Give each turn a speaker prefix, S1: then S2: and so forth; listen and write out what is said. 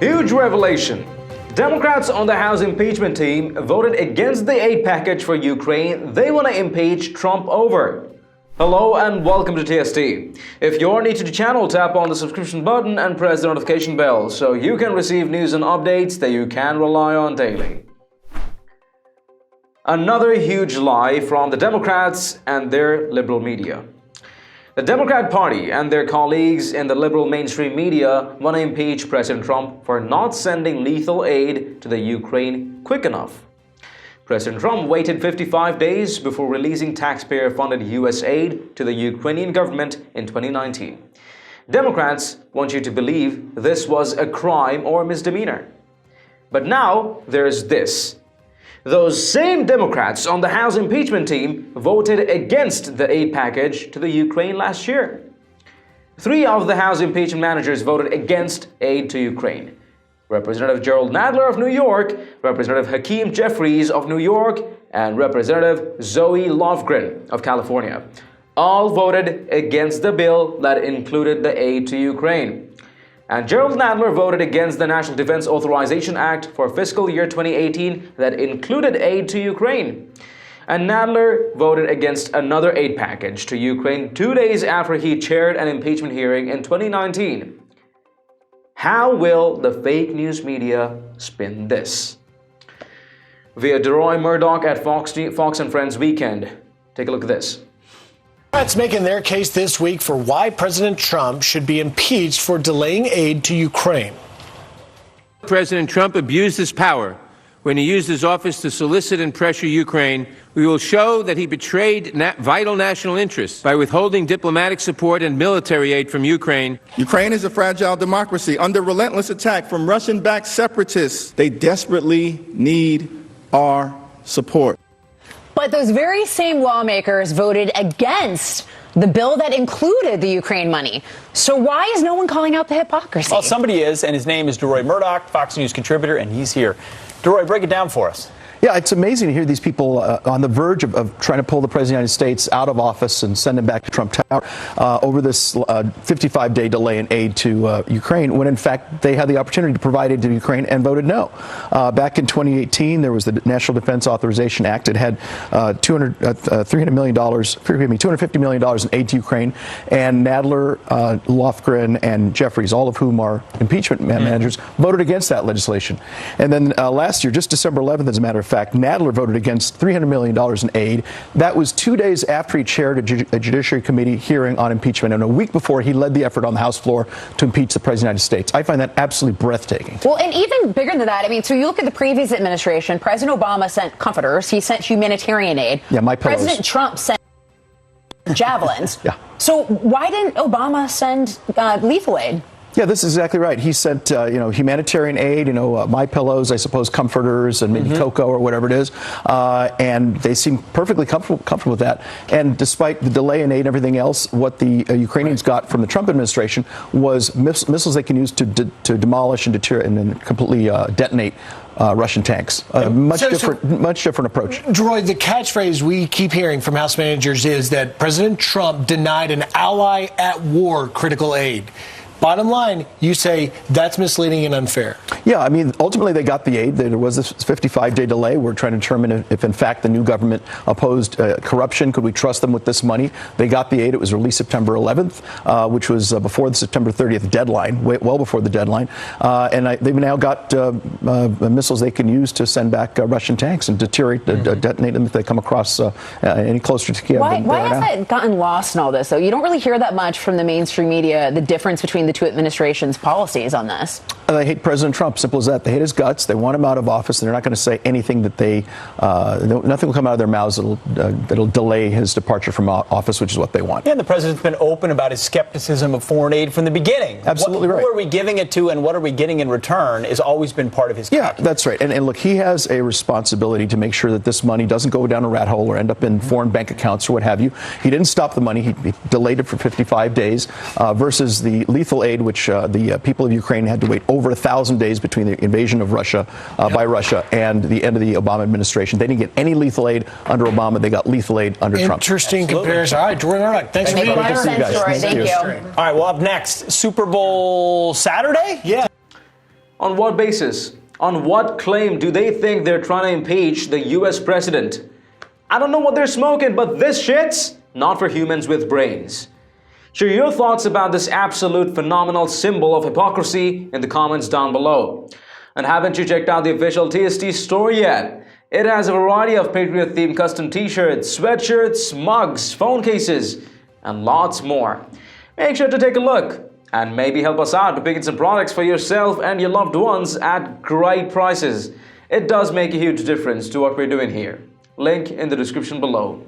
S1: Huge revelation. Democrats on the House impeachment team voted against the aid package for Ukraine they want to impeach Trump over. Hello and welcome to TST. If you're new to the channel, tap on the subscription button and press the notification bell so you can receive news and updates that you can rely on daily. Another huge lie from the Democrats and their liberal media. The Democrat Party and their colleagues in the liberal mainstream media want to impeach President Trump for not sending lethal aid to the Ukraine quick enough. President Trump waited 55 days before releasing taxpayer-funded U.S. aid to the Ukrainian government in 2019. Democrats want you to believe this was a crime or misdemeanor. But now there's this. Those same Democrats on the House impeachment team voted against the aid package to the Ukraine last year. 3 of the House impeachment managers voted against aid to Ukraine. Representative Jerrold Nadler of New York, Representative Hakeem Jeffries of New York, and Representative Zoe Lofgren of California all voted against the bill that included the aid to Ukraine. And Jerrold Nadler voted against the National Defense Authorization Act for fiscal year 2018 that included aid to Ukraine. And Nadler voted against another aid package to Ukraine 2 days after he chaired an impeachment hearing in 2019. How will the fake news media spin this? Via DeRoy Murdoch at Fox and Friends Weekend. Take a look at this.
S2: Democrats making their case this week for why President Trump should be impeached for delaying aid to Ukraine.
S3: President Trump abused his power when he used his office to solicit and pressure Ukraine. We will show that he betrayed vital national interests by withholding diplomatic support and military aid from Ukraine.
S4: Ukraine is a fragile democracy under relentless attack from Russian-backed separatists. They desperately need our support.
S5: But those very same lawmakers voted against the bill that included the Ukraine money. So why is no one calling out the hypocrisy?
S6: Well, somebody is, and his name is DeRoy Murdoch, Fox News contributor, and he's here. DeRoy, break it down for us.
S7: Yeah, it's amazing to hear these people on the verge of trying to pull the President of the United States out of office and send him back to Trump Tower over this 55-day delay in aid to Ukraine, when in fact they had the opportunity to provide aid to Ukraine and voted no. Back in 2018, there was the National Defense Authorization Act. It had $250 million in aid to Ukraine, and Nadler, Lofgren, and Jeffries, all of whom are impeachment managers, voted against that legislation. And then last year, just December 11th, as a matter of fact, Nadler voted against $300 million in aid. That was 2 days after he chaired a Judiciary Committee hearing on impeachment, and a week before he led the effort on the House floor to impeach the President of the United States. I find that absolutely breathtaking.
S5: Well, and even bigger than that, I mean, so you look at the previous administration, President Obama sent comforters, he sent humanitarian aid.
S7: Yeah, my pillows.
S5: President Trump sent javelins.
S7: Yeah.
S5: So why didn't Obama send lethal aid?
S7: Yeah, this is exactly right. He sent, humanitarian aid, my pillows, I suppose, comforters, and maybe cocoa or whatever it is. And they seem perfectly comfortable with that. And despite the delay in aid and everything else, what the Ukrainians got from the Trump administration was missiles they can use to demolish and deter and then completely detonate Russian tanks. Much different approach.
S2: DeRoy, the catchphrase we keep hearing from House managers is that President Trump denied an ally at war critical aid. Bottom line, you say that's misleading and unfair.
S7: Yeah, I mean, ultimately they got the aid. There was this 55-day delay. We're trying to determine if in fact, the new government opposed corruption. Could we trust them with this money? They got the aid. It was released September 11th, which was before the September 30th deadline, well before the deadline. And they've now got missiles they can use to send back Russian tanks and detonate them if they come across any closer to Kiev.
S5: Why has that gotten lost in all this, though? You don't really hear that much from the mainstream media, the difference between the two administrations' policies on this.
S7: They hate President Trump, simple as that. They hate his guts. They want him out of office, and they're not going to say anything that nothing will come out of their mouths that'll delay his departure from office, which is what they want.
S6: Yeah, and the president's been open about his skepticism of foreign aid from the beginning.
S7: Absolutely right.
S6: Who are we giving it to and what are we getting in return has always been part of his calculus.
S7: Yeah, that's right. And look, he has a responsibility to make sure that this money doesn't go down a rat hole or end up in foreign bank accounts or what have you. He didn't stop the money. He delayed it for 55 days versus the lethal aid, which the people of Ukraine had to wait over over 1,000 days between the invasion of Russia by Russia and the end of the Obama administration. They didn't get any lethal aid under Obama. They got lethal aid under Trump.
S2: Interesting comparison. All right, Jordan, all right. Thanks for being
S5: Makes a lot of sense, Troy. Thank you.
S6: All right, well, up next, Super Bowl Saturday?
S2: Yeah.
S1: On what basis? On what claim do they think they're trying to impeach the US president? I don't know what they're smoking, but this shit's not for humans with brains. Share your thoughts about this absolute phenomenal symbol of hypocrisy in the comments down below. And haven't you checked out the official TST store yet? It has a variety of Patriot-themed custom t-shirts, sweatshirts, mugs, phone cases, and lots more. Make sure to take a look and maybe help us out by picking some products for yourself and your loved ones at great prices. It does make a huge difference to what we're doing here. Link in the description below.